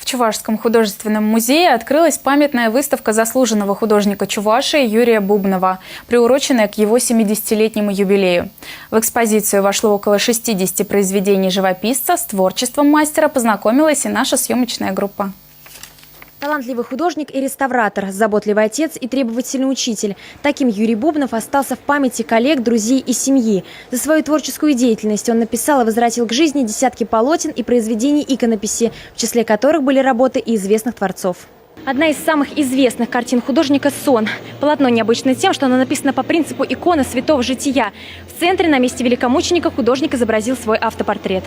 Чувашском художественном музее открылась памятная выставка заслуженного художника Чувашии Юрия Бубнова, приуроченная к его 70-летнему юбилею. В экспозицию вошло около 60 произведений живописца. С творчеством мастера познакомилась и наша съемочная группа. Талантливый художник и реставратор, заботливый отец и требовательный учитель. Таким Юрий Бубнов остался в памяти коллег, друзей и семьи. За свою творческую деятельность он написал и возвратил к жизни десятки полотен и произведений иконописи, в числе которых были работы и известных творцов. Одна из самых известных картин художника «Сон». Полотно необычно тем, что оно написано по принципу иконы святого жития. В центре на месте великомученика художник изобразил свой автопортрет.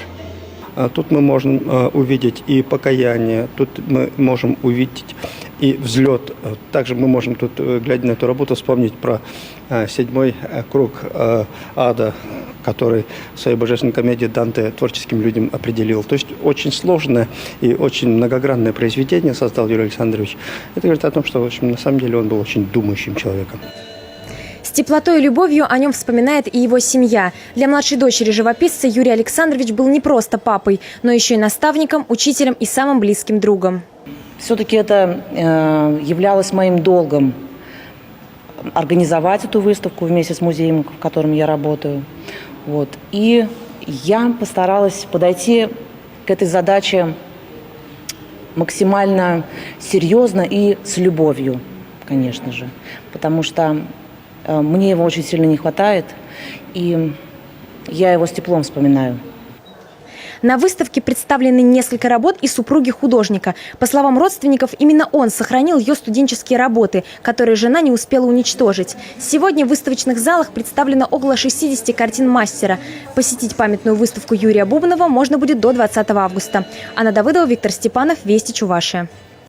Тут мы можем увидеть и покаяние, тут мы можем увидеть и взлет. Также мы можем тут, глядя на эту работу, вспомнить про 7-й круг ада, который в своей божественной комедии Данте творческим людям определил. То есть очень сложное и очень многогранное произведение создал Юрий Александрович. Это говорит о том, что в общем, на самом деле он был очень думающим человеком. С теплотой и любовью о нем вспоминает и его семья. Для младшей дочери живописца Юрий Александрович был не просто папой, но еще и наставником, учителем и самым близким другом. Все-таки это являлось моим долгом – организовать эту выставку вместе с музеем, в котором я работаю. Вот. И я постаралась подойти к этой задаче максимально серьезно и с любовью, конечно же, потому что мне его очень сильно не хватает, и я его с теплом вспоминаю. На выставке представлены несколько работ и супруги художника. По словам родственников, именно он сохранил ее студенческие работы, которые жена не успела уничтожить. Сегодня в выставочных залах представлено около 60 картин мастера. Посетить памятную выставку Юрия Бубнова можно будет до 20 августа. Анна Давыдова, Виктор Степанов, Вести Чувашия.